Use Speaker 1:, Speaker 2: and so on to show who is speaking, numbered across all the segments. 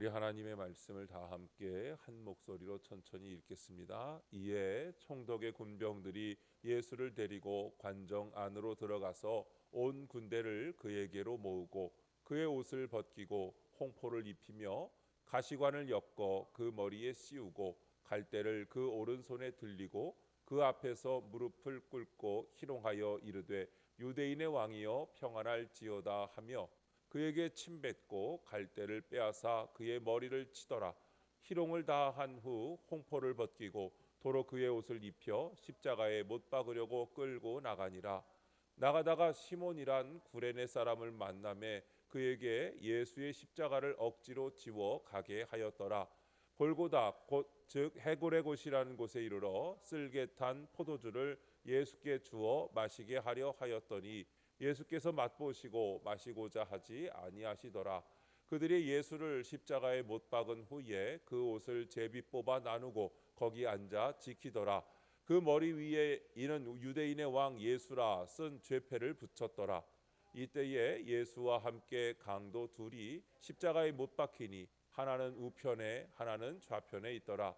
Speaker 1: 우리 하나님의 말씀을 다 함께 한 목소리로 천천히 읽겠습니다. 이에 총독의 군병들이 예수를 데리고 관정 안으로 들어가서 온 군대를 그에게로 모으고 그의 옷을 벗기고 홍포를 입히며 가시관을 엮어 그 머리에 씌우고 갈대를 그 오른손에 들리고 그 앞에서 무릎을 꿇고 희롱하여 이르되 유대인의 왕이여 평안할지어다 하며 그에게 침뱉고 갈대를 빼앗아 그의 머리를 치더라. 희롱을 다 한 후 홍포를 벗기고 도로 그의 옷을 입혀 십자가에 못 박으려고 끌고 나가니라. 나가다가 시몬이란 구레네 사람을 만나매 그에게 예수의 십자가를 억지로 지워 가게 하였더라. 골고다 즉 해골의 곳이라는 곳에 이르러 쓸개 탄 포도주를 예수께 주어 마시게 하려 하였더니 예수께서 맛보시고 마시고자 하지 아니하시더라. 그들이 예수를 십자가에 못 박은 후에 그 옷을 제비 뽑아 나누고 거기 앉아 지키더라. 그 머리 위에 이는 유대인의 왕 예수라 쓴 죄패를 붙였더라. 이때에 예수와 함께 강도 둘이 십자가에 못 박히니 하나는 우편에 하나는 좌편에 있더라.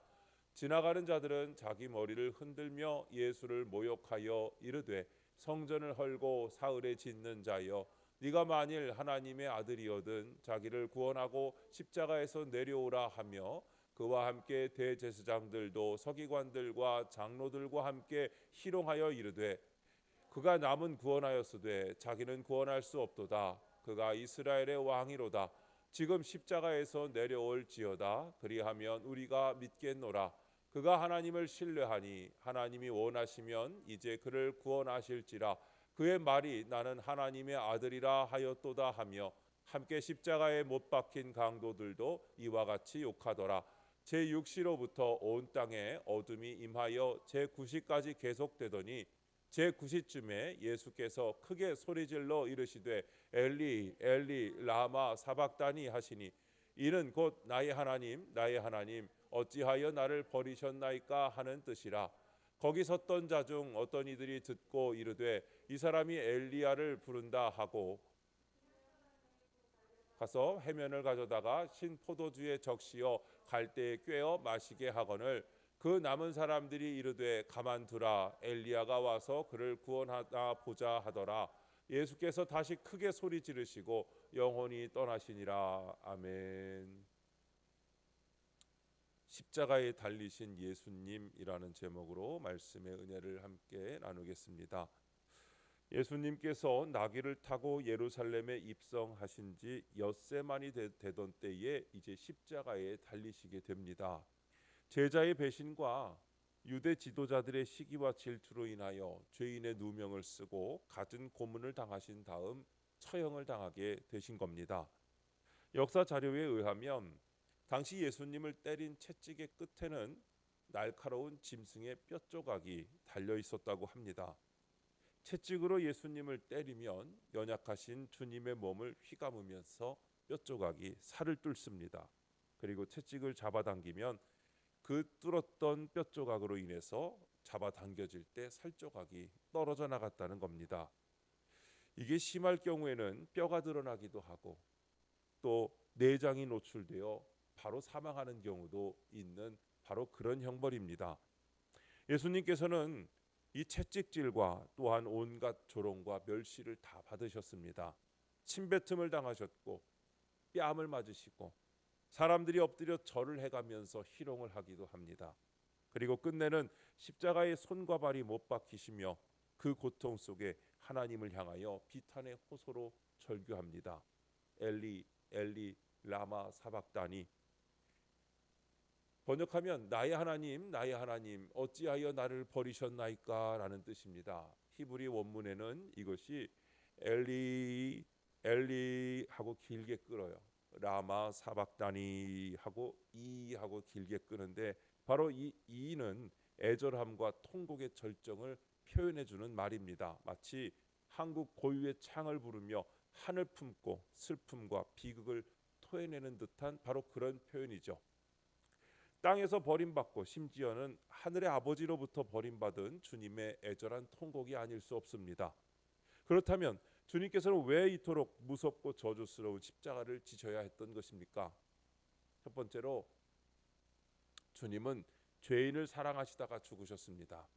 Speaker 1: 지나가는 자들은 자기 머리를 흔들며 예수를 모욕하여 이르되 성전을 헐고 사흘에 짓는 자여 네가 만일 하나님의 아들이거든 자기를 구원하고 십자가에서 내려오라 하며 그와 함께 대제사장들도 서기관들과 장로들과 함께 희롱하여 이르되 그가 남은 구원하였으되 자기는 구원할 수 없도다. 그가 이스라엘의 왕이로다. 지금 십자가에서 내려올지어다. 그리하면 우리가 믿겠노라. 그가 하나님을 신뢰하니 하나님이 원하시면 이제 그를 구원하실지라. 그의 말이 나는 하나님의 아들이라 하였도다 하며 함께 십자가에 못 박힌 강도들도 이와 같이 욕하더라. 제6시로부터 온 땅에 어둠이 임하여 제9시까지 계속되더니 제9시쯤에 예수께서 크게 소리질러 이르시되 엘리 엘리 라마 사박다니 하시니 이는 곧 나의 하나님 나의 하나님 어찌하여 나를 버리셨나이까 하는 뜻이라. 거기 섰던 자 중 어떤 이들이 듣고 이르되 이 사람이 엘리야를 부른다 하고 가서 해면을 가져다가 신 포도주에 적시어 갈대에 꿰어 마시게 하거늘 그 남은 사람들이 이르되 가만두라 엘리야가 와서 그를 구원하다 보자 하더라. 예수께서 다시 크게 소리 지르시고 영혼이 떠나시니라. 아멘. 십자가에 달리신 예수님이라는 제목으로 말씀의 은혜를 함께 나누겠습니다. 예수님께서 나귀를 타고 예루살렘에 입성하신 지 엿새만이 되던 때에 이제 십자가에 달리시게 됩니다. 제자의 배신과 유대 지도자들의 시기와 질투로 인하여 죄인의 누명을 쓰고 갖은 고문을 당하신 다음 처형을 당하게 되신 겁니다. 역사 자료에 의하면 당시 예수님을 때린 채찍의 끝에는 날카로운 짐승의 뼈조각이 달려 있었다고 합니다. 채찍으로 예수님을 때리면 연약하신 주님의 몸을 휘감으면서 뼈조각이 살을 뚫습니다. 그리고 채찍을 잡아당기면 그 뚫었던 뼈조각으로 인해서 잡아당겨질 때 살조각이 떨어져 나갔다는 겁니다. 이게 심할 경우에는 뼈가 드러나기도 하고 또 내장이 노출되어 바로 사망하는 경우도 있는 바로 그런 형벌입니다. 예수님께서는 이 채찍질과 또한 온갖 조롱과 멸시를 다 받으셨습니다. 침뱉음을 당하셨고 뺨을 맞으시고 사람들이 엎드려 절을 해가면서 희롱을 하기도 합니다. 그리고 끝내는 십자가에 손과 발이 못 박히시며 그 고통 속에 하나님을 향하여 비탄의 호소로 절규합니다. 엘리 엘리 라마 사박다니. 번역하면 나의 하나님 어찌하여 나를 버리셨나이까 라는 뜻입니다. 히브리 원문에는 이것이 엘리 엘리 하고 길게 끌어요. 라마 사박다니 하고 이 하고 길게 끄는데 바로 이 이는 애절함과 통곡의 절정을 표현해 주는 말입니다. 마치 한국 고유의 창을 부르며 한을 품고 슬픔과 비극을 토해내는 듯한 바로 그런 표현이죠. 땅에서 버림받고 심지어는 하늘의 아버지로부터 버림받은 주님의 애절한 통곡이 아닐 수 없습니다. 그렇다면 주님께서는 왜 이토록 무섭고 저주스러운 십자가를 지셔야 했던 것입니까? 첫 번째로 주님은 죄인을 사랑하시다가 죽으셨습니다.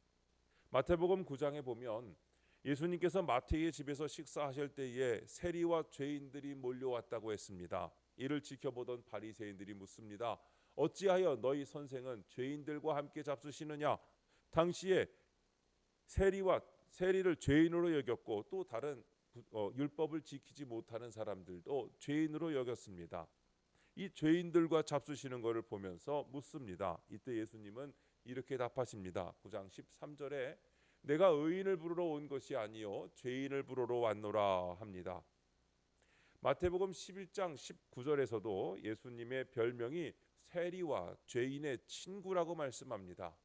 Speaker 1: 마태복음 9장에 보면 예수님께서 마태의 집에서 식사하실 때에 세리와 죄인들이 몰려왔다고 했습니다. 이를 지켜보던 바리새인들이 묻습니다. 어찌하여 너희 선생은 죄인들과 함께 잡수시느냐? 당시에 세리를 죄인으로 여겼고 또 다른 율법을 지키지 못하는 사람들도 죄인으로 여겼습니다. 이 죄인들과 잡수시는 것을 보면서 묻습니다. 이때 예수님은 이렇게 답하십니다. 9장 13절에 내가 의인을 부르러 온 것이 아니요 죄인을 부르러 왔노라 합니다. 마태복음 11장 19절에서도 예수님의 별명이 세리와 죄인의 친구라고 말씀합니다.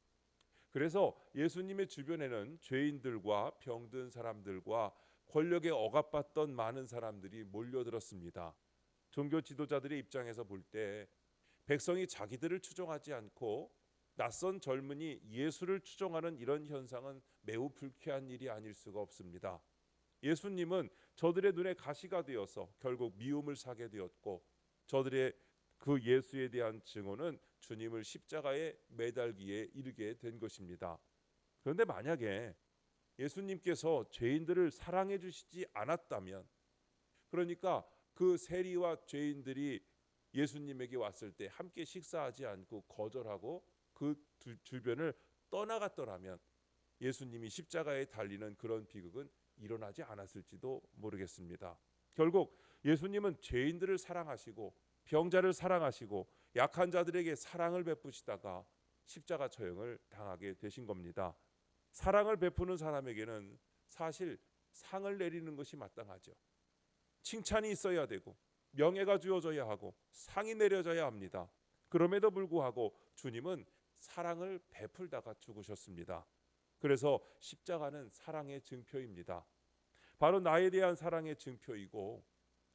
Speaker 1: 그래서 예수님의 주변에는 죄인들과 병든 사람들과 권력에 억압받던 많은 사람들이 몰려들었습니다. 종교 지도자들의 입장에서 볼 때 백성이 자기들을 추종하지 않고 낯선 젊은이 예수를 추종하는 이런 현상은 매우 불쾌한 일이 아닐 수가 없습니다. 예수님은 저들의 눈에 가시가 되어서 결국 미움을 사게 되었고 저들의 그 예수에 대한 증오는 주님을 십자가에 매달기에 이르게 된 것입니다. 그런데 만약에 예수님께서 죄인들을 사랑해 주시지 않았다면, 그러니까 그 세리와 죄인들이 예수님에게 왔을 때 함께 식사하지 않고 거절하고 그 주변을 떠나갔더라면 예수님이 십자가에 달리는 그런 비극은 일어나지 않았을지도 모르겠습니다. 결국 예수님은 죄인들을 사랑하시고 병자를 사랑하시고 약한 자들에게 사랑을 베푸시다가 십자가 처형을 당하게 되신 겁니다. 사랑을 베푸는 사람에게는 사실 상을 내리는 것이 마땅하죠. 칭찬이 있어야 되고 명예가 주어져야 하고 상이 내려져야 합니다. 그럼에도 불구하고 주님은 사랑을 베풀다가 죽으셨습니다. 그래서 십자가는 사랑의 증표입니다. 바로 나에 대한 사랑의 증표이고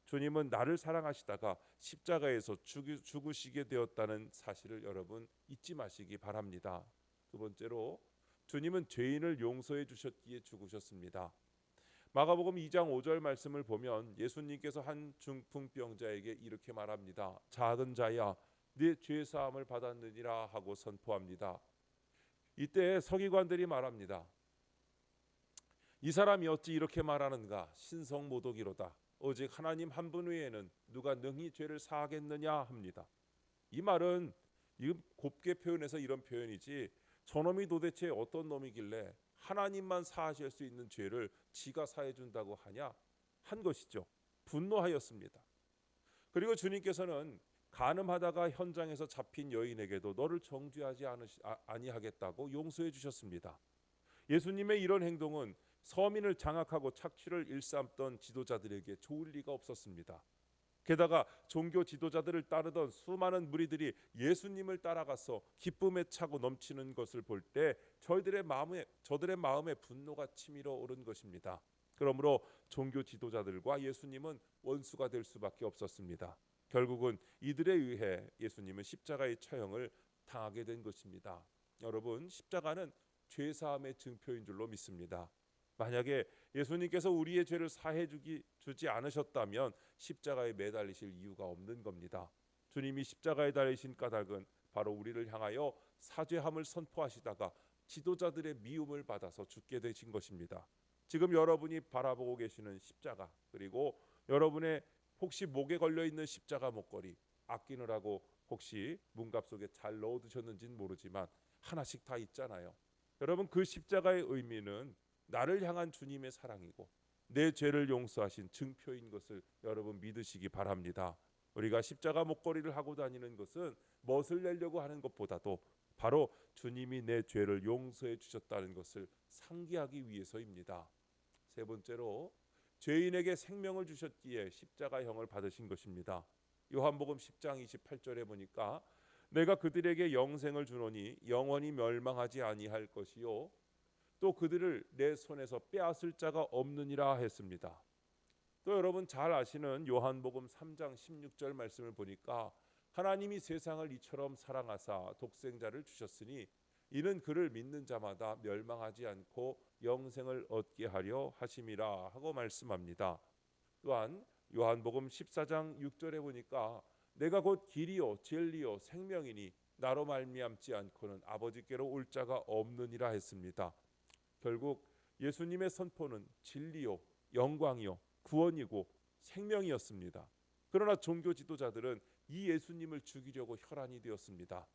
Speaker 1: 주님은 나를 사랑하시다가 십자가에서 죽으시게 되었다는 사실을 여러분 잊지 마시기 바랍니다. 두 번째로 주님은 죄인을 용서해 주셨기에 죽으셨습니다. 마가복음 2장 5절 말씀을 보면 예수님께서 한 중풍병자에게 이렇게 말합니다. 작은 자야 네 죄 사함을 받았느니라 하고 선포합니다. 이때 서기관들이 말합니다. 이 사람이 어찌 이렇게 말하는가? 신성모독이로다. 오직 하나님 한 분 외에는 누가 능히 죄를 사하겠느냐 합니다. 이 말은 곱게 표현해서 이런 표현이지 저놈이 도대체 어떤 놈이길래 하나님만 사하실 수 있는 죄를 지가 사해 준다고 하냐 한 것이죠. 분노하였습니다. 그리고 주님께서는 간음하다가 현장에서 잡힌 여인에게도 너를 정죄하지 아니하겠다고 용서해 주셨습니다. 예수님의 이런 행동은 서민을 장악하고 착취를 일삼던 지도자들에게 좋을 리가 없었습니다. 게다가 종교 지도자들을 따르던 수많은 무리들이 예수님을 따라가서 기쁨에 차고 넘치는 것을 볼 때 저들의 마음에 분노가 치밀어 오른 것입니다. 그러므로 종교 지도자들과 예수님은 원수가 될 수밖에 없었습니다. 결국은 이들에 의해 예수님은 십자가의 처형을 당하게 된 것입니다. 여러분, 십자가는 죄사함의 증표인 줄로 믿습니다. 만약에 예수님께서 우리의 죄를 사해 주지 않으셨다면 십자가에 매달리실 이유가 없는 겁니다. 주님이 십자가에 달리신 까닭은 바로 우리를 향하여 사죄함을 선포하시다가 지도자들의 미움을 받아서 죽게 되신 것입니다. 지금 여러분이 바라보고 계시는 십자가, 그리고 여러분의 혹시 목에 걸려 있는 십자가 목걸이 아끼느라고 혹시 문갑 속에 잘 넣어두셨는지는 모르지만 하나씩 다 있잖아요. 여러분, 그 십자가의 의미는 나를 향한 주님의 사랑이고 내 죄를 용서하신 증표인 것을 여러분 믿으시기 바랍니다. 우리가 십자가 목걸이를 하고 다니는 것은 멋을 내려고 하는 것보다도 바로 주님이 내 죄를 용서해 주셨다는 것을 상기하기 위해서입니다. 세 번째로 죄인에게 생명을 주셨기에 십자가형을 받으신 것입니다. 요한복음 10장 28절에 보니까 내가 그들에게 영생을 주노니 영원히 멸망하지 아니할 것이요 또 그들을 내 손에서 빼앗을 자가 없느니라 했습니다. 또 여러분 잘 아시는 요한복음 3장 16절 말씀을 보니까 하나님이 세상을 이처럼 사랑하사 독생자를 주셨으니 이는 그를 믿는 자마다 멸망하지 않고 영생을 얻게 하려 하심이라 하고 말씀합니다. 또한 요한복음 14장 6절에 보니까 내가 곧 길이요 진리요 생명이니 나로 말미암지 않고는 아버지께로 올 자가 없느니라 했습니다. 결국 예수님의 선포는 진리요 영광이요 구원이고 생명이었습니다. 그러나 종교 지도자들은 이 예수님을 죽이려고 혈안이 되었습니다.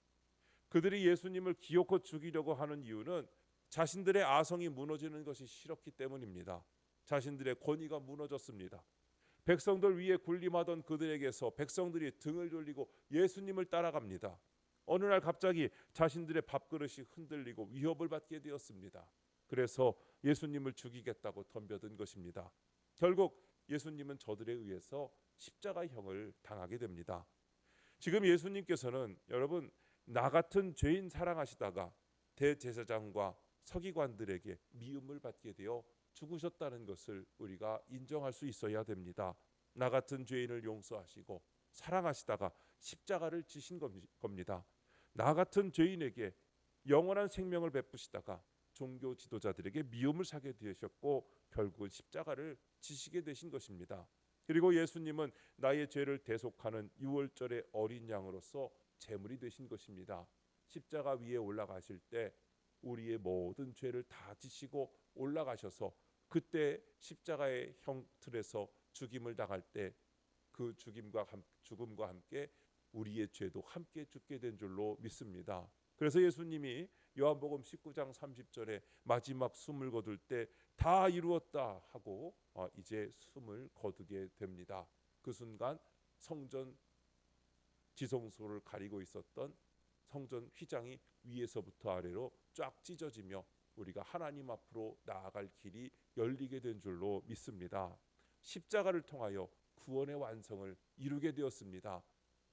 Speaker 1: 그들이 예수님을 기어코 죽이려고 하는 이유는 자신들의 아성이 무너지는 것이 싫었기 때문입니다. 자신들의 권위가 무너졌습니다. 백성들 위에 군림하던 그들에게서 백성들이 등을 돌리고 예수님을 따라갑니다. 어느 날 갑자기 자신들의 밥그릇이 흔들리고 위협을 받게 되었습니다. 그래서 예수님을 죽이겠다고 덤벼든 것입니다. 결국 예수님은 저들에 의해서 십자가형을 당하게 됩니다. 지금 예수님께서는 여러분 나 같은 죄인 사랑하시다가 대제사장과 서기관들에게 미움을 받게 되어 죽으셨다는 것을 우리가 인정할 수 있어야 됩니다. 나 같은 죄인을 용서하시고 사랑하시다가 십자가를 지신 겁니다. 나 같은 죄인에게 영원한 생명을 베푸시다가 종교 지도자들에게 미움을 사게 되셨고 결국은 십자가를 지시게 되신 것입니다. 그리고 예수님은 나의 죄를 대속하는 유월절의 어린 양으로서 제물이 되신 것입니다. 십자가 위에 올라가실 때 우리의 모든 죄를 다 지시고 올라가셔서 그때 십자가의 형틀에서 죽임을 당할 때 그 죽음과 함께 우리의 죄도 함께 죽게 된 줄로 믿습니다. 그래서 예수님이 요한복음 19장 30절에 마지막 숨을 거둘 때 다 이루었다 하고 이제 숨을 거두게 됩니다. 그 순간 성전 지성소를 가리고 있었던 성전 휘장이 위에서부터 아래로 쫙 찢어지며 우리가 하나님 앞으로 나아갈 길이 열리게 된 줄로 믿습니다. 십자가를 통하여 구원의 완성을 이루게 되었습니다.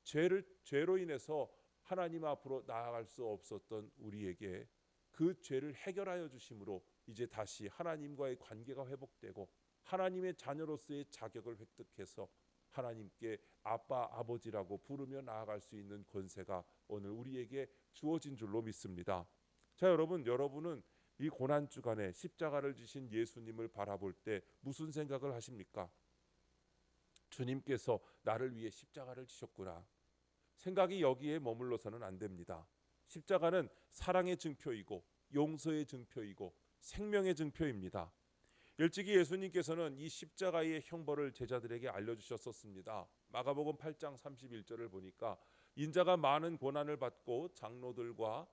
Speaker 1: 죄로 인해서 하나님 앞으로 나아갈 수 없었던 우리에게 그 죄를 해결하여 주심으로 이제 다시 하나님과의 관계가 회복되고 하나님의 자녀로서의 자격을 획득해서 하나님께 아빠 아버지라고 부르며 나아갈 수 있는 권세가 오늘 우리에게 주어진 줄로 믿습니다. 자, 여러분은 이 고난 주간에 십자가를 지신 예수님을 바라볼 때 무슨 생각을 하십니까? 주님께서 나를 위해 십자가를 지셨구나. 생각이 여기에 머물러서는 안 됩니다. 십자가는 사랑의 증표이고 용서의 증표이고 생명의 증표입니다. 일찍이 예수님께서는 이 십자가의 형벌을 제자들에게 알려주셨었습니다. 마가복음 8장 31절을 보니까 인자가 많은 고난을 받고 장로들과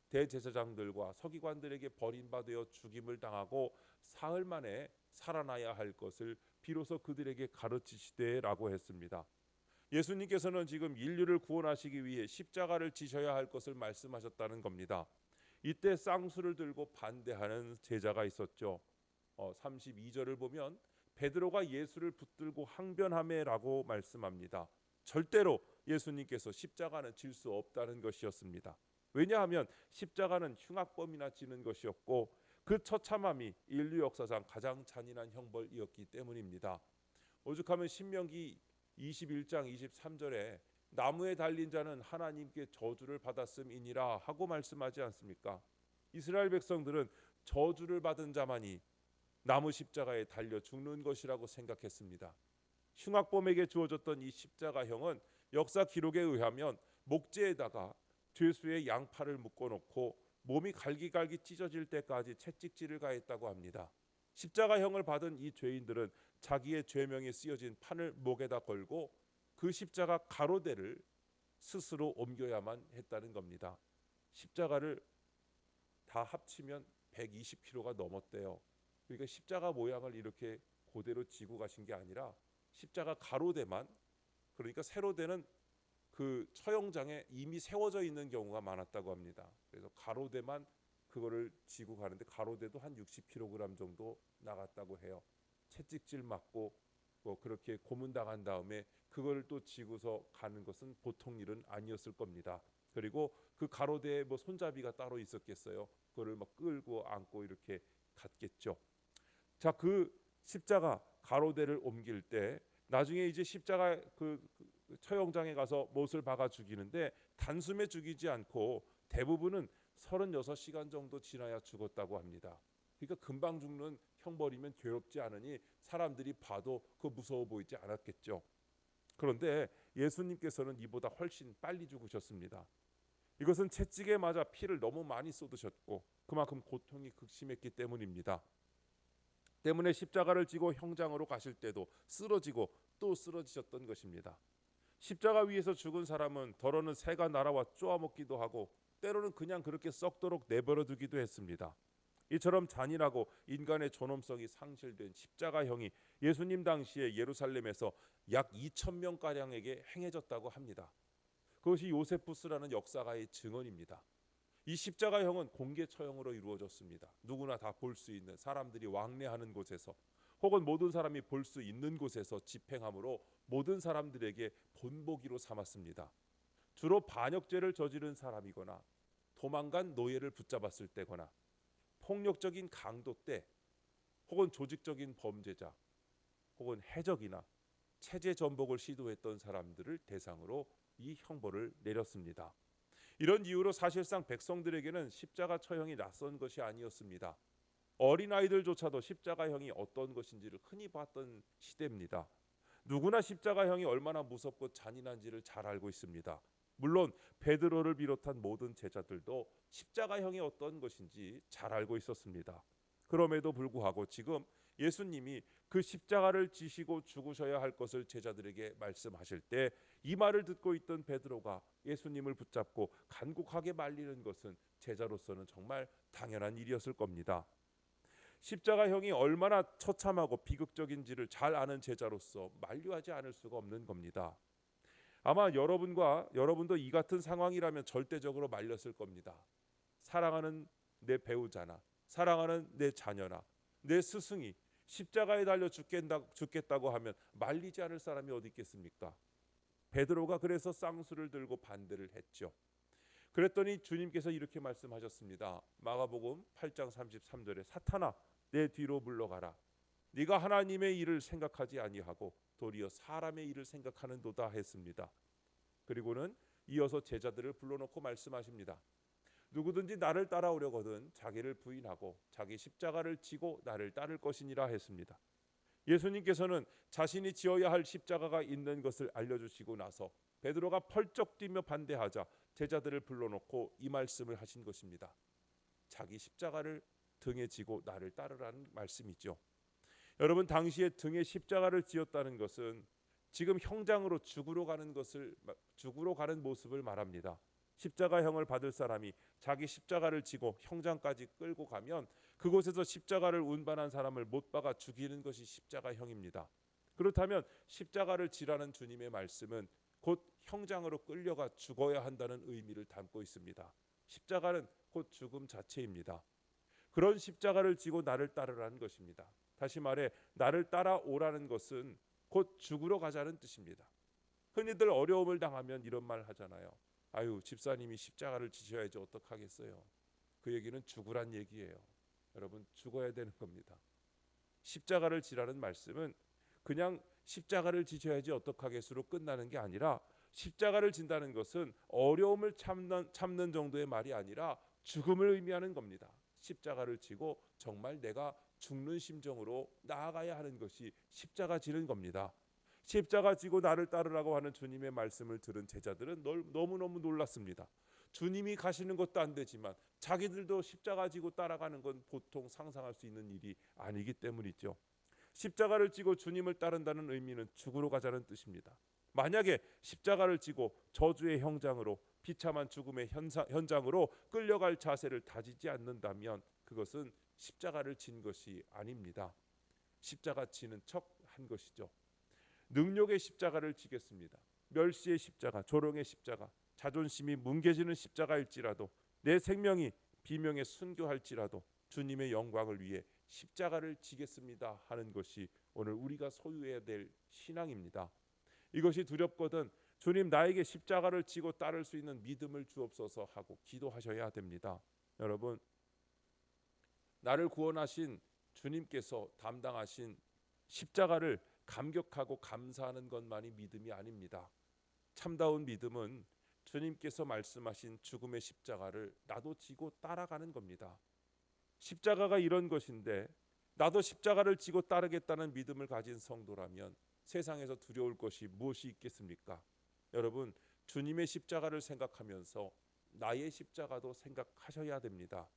Speaker 1: 대제사장들과 서기관들에게 버림받아 죽임을 당하고 사흘 만에 살아나야 할 것을 비로소 그들에게 가르치시되라고 했습니다. 예수님께서는 지금 인류를 구원하시기 위해 십자가를 지셔야 할 것을 말씀하셨다는 겁니다. 이때 쌍수를 들고 반대하는 제자가 있었죠. 32절을 보면 베드로가 예수를 붙들고 항변하매라고 말씀합니다. 절대로 예수님께서 십자가는 질 수 없다는 것이었습니다. 왜냐하면 십자가는 흉악범이나 지는 것이었고 그 처참함이 인류 역사상 가장 잔인한 형벌이었기 때문입니다. 오죽하면 신명기 21장 23절에 나무에 달린 자는 하나님께 저주를 받았음이니라 하고 말씀하지 않습니까? 이스라엘 백성들은 저주를 받은 자만이 나무 십자가에 달려 죽는 것이라고 생각했습니다. 흉악범에게 주어졌던 이 십자가형은 역사 기록에 의하면 목재에다가 죄수의 양팔을 묶어놓고 몸이 갈기갈기 찢어질 때까지 채찍질을 가했다고 합니다. 십자가형을 받은 이 죄인들은 자기의 죄명이 쓰여진 판을 목에다 걸고 그 십자가 가로대를 스스로 옮겨야만 했다는 겁니다. 십자가를 다 합치면 120kg가 넘었대요. 그러니까 십자가 모양을 이렇게 그대로 지고 가신 게 아니라 십자가 가로대만, 그러니까 세로대는 그 처형장에 이미 세워져 있는 경우가 많았다고 합니다. 그래서 가로대만 그거를 지고 가는데 가로대도 한 60kg 정도 나갔다고 해요. 채찍질 맞고 그렇게 고문당한 다음에 그걸 또 지고서 가는 것은 보통 일은 아니었을 겁니다. 그리고 그 가로대에 손잡이가 따로 있었겠어요. 그거를 끌고 안고 이렇게 갔겠죠. 자, 그 십자가 가로대를 옮길 때 나중에 이제 십자가 그 처형장에 가서 못을 박아 죽이는데 단숨에 죽이지 않고 대부분은 36시간 정도 지나야 죽었다고 합니다. 그러니까 금방 죽는 형벌이면 괴롭지 않으니 사람들이 봐도 그 무서워 보이지 않았겠죠. 그런데 예수님께서는 이보다 훨씬 빨리 죽으셨습니다. 이것은 채찍에 맞아 피를 너무 많이 쏟으셨고 그만큼 고통이 극심했기 때문입니다. 때문에 십자가를 지고 형장으로 가실 때도 쓰러지고 또 쓰러지셨던 것입니다. 십자가 위에서 죽은 사람은 더러는 새가 날아와 쪼아먹기도 하고 때로는 그냥 그렇게 썩도록 내버려 두기도 했습니다. 이처럼 잔인하고 인간의 존엄성이 상실된 십자가형이 예수님 당시에 예루살렘에서 약 2천 명가량에게 행해졌다고 합니다. 그것이 요세푸스라는 역사가의 증언입니다. 이 십자가형은 공개 처형으로 이루어졌습니다. 누구나 다 볼 수 있는, 사람들이 왕래하는 곳에서 혹은 모든 사람이 볼 수 있는 곳에서 집행함으로 모든 사람들에게 본보기로 삼았습니다. 주로 반역죄를 저지른 사람이거나 도망간 노예를 붙잡았을 때거나 폭력적인 강도 때 혹은 조직적인 범죄자 혹은 해적이나 체제 전복을 시도했던 사람들을 대상으로 이 형벌을 내렸습니다. 이런 이유로 사실상 백성들에게는 십자가 처형이 낯선 것이 아니었습니다. 어린아이들조차도 십자가형이 어떤 것인지를 흔히 봤던 시대입니다. 누구나 십자가형이 얼마나 무섭고 잔인한지를 잘 알고 있습니다. 물론 베드로를 비롯한 모든 제자들도 십자가형이 어떤 것인지 잘 알고 있었습니다. 그럼에도 불구하고 지금 예수님이 그 십자가를 지시고 죽으셔야 할 것을 제자들에게 말씀하실 때 이 말을 듣고 있던 베드로가 예수님을 붙잡고 간곡하게 말리는 것은 제자로서는 정말 당연한 일이었을 겁니다. 십자가형이 얼마나 처참하고 비극적인지를 잘 아는 제자로서 만류하지 않을 수가 없는 겁니다. 아마 여러분도 이 같은 상황이라면 절대적으로 말렸을 겁니다. 사랑하는 내 배우자나 사랑하는 내 자녀나 내 스승이 십자가에 달려 죽겠다고 하면 말리지 않을 사람이 어디 있겠습니까? 베드로가 그래서 쌍수를 들고 반대를 했죠. 그랬더니 주님께서 이렇게 말씀하셨습니다. 마가복음 8장 33절에 사탄아 내 뒤로 물러가라. 네가 하나님의 일을 생각하지 아니하고 도리어 사람의 일을 생각하는도다 했습니다. 그리고는 이어서 제자들을 불러놓고 말씀하십니다. 누구든지 나를 따라오려거든 자기를 부인하고 자기 십자가를 지고 나를 따를 것이니라 했습니다. 예수님께서는 자신이 지어야 할 십자가가 있는 것을 알려주시고 나서 베드로가 펄쩍 뛰며 반대하자 제자들을 불러놓고 이 말씀을 하신 것입니다. 자기 십자가를 등에 지고 나를 따르라는 말씀이죠. 여러분, 당시에 등에 십자가를 지었다는 것은 지금 형장으로 죽으러 가는 모습을 말합니다. 십자가형을 받을 사람이 자기 십자가를 지고 형장까지 끌고 가면 그곳에서 십자가를 운반한 사람을 못 박아 죽이는 것이 십자가형입니다. 그렇다면 십자가를 지라는 주님의 말씀은 곧 형장으로 끌려가 죽어야 한다는 의미를 담고 있습니다. 십자가는 곧 죽음 자체입니다. 그런 십자가를 지고 나를 따르라는 것입니다. 다시 말해 나를 따라오라는 것은 곧 죽으러 가자는 뜻입니다. 흔히들 어려움을 당하면 이런 말 하잖아요. 아유, 집사님이 십자가를 지셔야지 어떡하겠어요. 그 얘기는 죽으란 얘기예요. 여러분, 죽어야 되는 겁니다. 십자가를 지라는 말씀은 그냥 십자가를 지셔야지 어떡하겠으로 끝나는 게 아니라 십자가를 진다는 것은 어려움을 참는 정도의 말이 아니라 죽음을 의미하는 겁니다. 십자가를 지고 정말 내가 죽는 심정으로 나아가야 하는 것이 십자가 지는 겁니다. 십자가 지고 나를 따르라고 하는 주님의 말씀을 들은 제자들은 너무너무 놀랐습니다. 주님이 가시는 것도 안 되지만 자기들도 십자가 지고 따라가는 건 보통 상상할 수 있는 일이 아니기 때문이죠. 십자가를 지고 주님을 따른다는 의미는 죽으러 가자는 뜻입니다. 만약에 십자가를 지고 저주의 형장으로 비참한 죽음의 현장으로 끌려갈 자세를 다지지 않는다면 그것은 십자가를 진 것이 아닙니다. 십자가 지는 척 한 것이죠. 능력의 십자가를 지겠습니다. 멸시의 십자가, 조롱의 십자가, 자존심이 뭉개지는 십자가일지라도 내 생명이 비명에 순교할지라도 주님의 영광을 위해 십자가를 지겠습니다 하는 것이 오늘 우리가 소유해야 될 신앙입니다. 이것이 두렵거든 주님 나에게 십자가를 지고 따를 수 있는 믿음을 주옵소서 하고 기도하셔야 됩니다. 여러분, 나를 구원하신 주님께서 담당하신 십자가를 감격하고 감사하는 것만이 믿음이 아닙니다. 참다운 믿음은 주님께서 말씀하신 죽음의 십자가를 나도 지고 따라가는 겁니다. 십자가가 이런 것인데 나도 십자가를 지고 따르겠다는 믿음을 가진 성도라면 세상에서 두려울 것이 무엇이 있겠습니까? 여러분, 주님의 십자가를 생각하면서 나의 십자가도 생각하셔야 됩니다.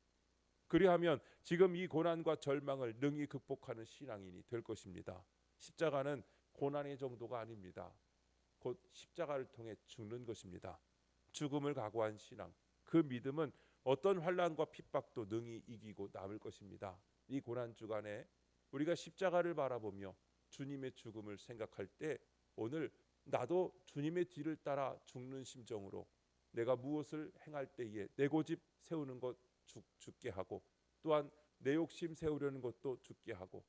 Speaker 1: 그리하면 지금 이 고난과 절망을 능히 극복하는 신앙인이 될 것입니다. 십자가는 고난의 정도가 아닙니다. 곧 십자가를 통해 죽는 것입니다. 죽음을 각오한 신앙, 그 믿음은 어떤 환난과 핍박도 능히 이기고 남을 것입니다. 이 고난 주간에 우리가 십자가를 바라보며 주님의 죽음을 생각할 때 오늘 나도 주님의 뒤를 따라 죽는 심정으로 내가 무엇을 행할 때에 내 고집 세우는 것 죽게 하고, 또한 내 욕심 세우려는 것도 죽게 하고,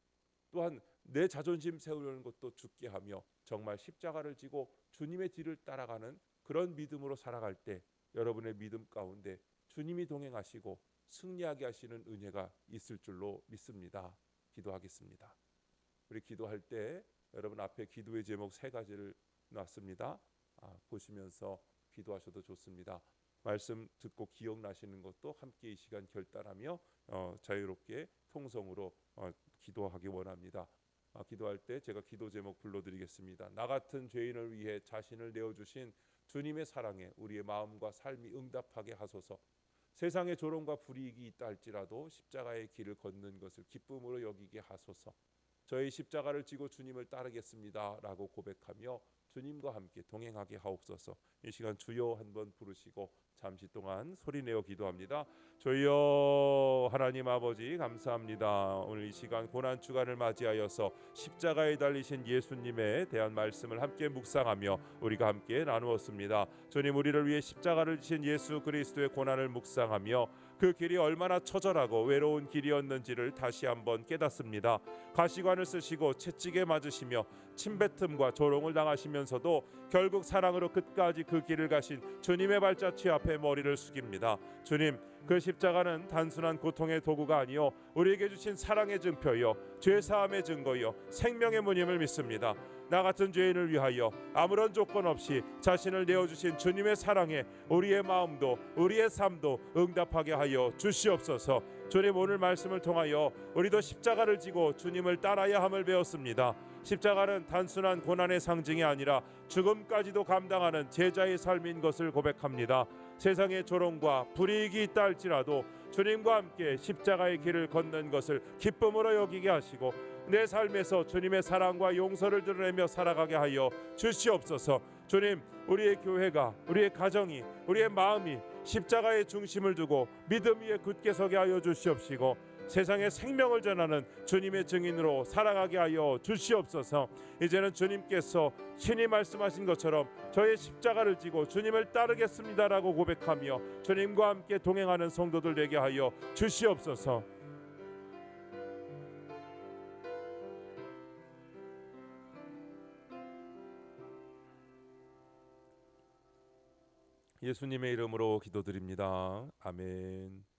Speaker 1: 또한 내 자존심 세우려는 것도 죽게 하며 정말 십자가를 지고 주님의 뒤를 따라가는 그런 믿음으로 살아갈 때 여러분의 믿음 가운데 주님이 동행하시고 승리하게 하시는 은혜가 있을 줄로 믿습니다. 기도하겠습니다. 우리 기도할 때 여러분 앞에 기도의 제목 3가지를 놨습니다. 보시면서 기도하셔도 좋습니다. 말씀 듣고 기억나시는 것도 함께 이 시간 결단하며 자유롭게 통성으로 기도하기 원합니다. 기도할 때 제가 기도 제목 불러드리겠습니다. 나 같은 죄인을 위해 자신을 내어주신 주님의 사랑에 우리의 마음과 삶이 응답하게 하소서. 세상의 조롱과 불이익이 있다 할지라도 십자가의 길을 걷는 것을 기쁨으로 여기게 하소서. 저희 십자가를 지고 주님을 따르겠습니다 라고 고백하며 주님과 함께 동행하게 하옵소서. 이 시간 주여 한번 부르시고 잠시 동안 소리내어 기도합니다. 주여 하나님 아버지 감사합니다. 오늘 이 시간 고난 주간을 맞이하여서 십자가에 달리신 예수님에 대한 말씀을 함께 묵상하며 우리가 함께 나누었습니다. 주님, 우리를 위해 십자가를 지신 예수 그리스도의 고난을 묵상하며 그 길이 얼마나 처절하고 외로운 길이었는지를 다시 한번 깨닫습니다. 가시관을 쓰시고 채찍에 맞으시며 침뱉음과 조롱을 당하시면서도 결국 사랑으로 끝까지 그 길을 가신 주님의 발자취 앞에 머리를 숙입니다. 주님, 그 십자가는 단순한 고통의 도구가 아니요 우리에게 주신 사랑의 증표요 죄 사함의 증거요 생명의 문임을 믿습니다. 나 같은 죄인을 위하여 아무런 조건 없이 자신을 내어주신 주님의 사랑에 우리의 마음도 우리의 삶도 응답하게 하여 주시옵소서. 주님, 오늘 말씀을 통하여 우리도 십자가를 지고 주님을 따라야 함을 배웠습니다. 십자가는 단순한 고난의 상징이 아니라 죽음까지도 감당하는 제자의 삶인 것을 고백합니다. 세상의 조롱과 불이익이 있다 할지라도 주님과 함께 십자가의 길을 걷는 것을 기쁨으로 여기게 하시고 내 삶에서 주님의 사랑과 용서를 드러내며 살아가게 하여 주시옵소서. 주님, 우리의 교회가, 우리의 가정이, 우리의 마음이 십자가의 중심을 두고 믿음 위에 굳게 서게 하여 주시옵시고 세상에 생명을 전하는 주님의 증인으로 살아가게 하여 주시옵소서. 이제는 주님께서 친히 말씀하신 것처럼 저의 십자가를 지고 주님을 따르겠습니다라고 고백하며 주님과 함께 동행하는 성도들 되게 하여 주시옵소서. 예수님의 이름으로 기도드립니다. 아멘.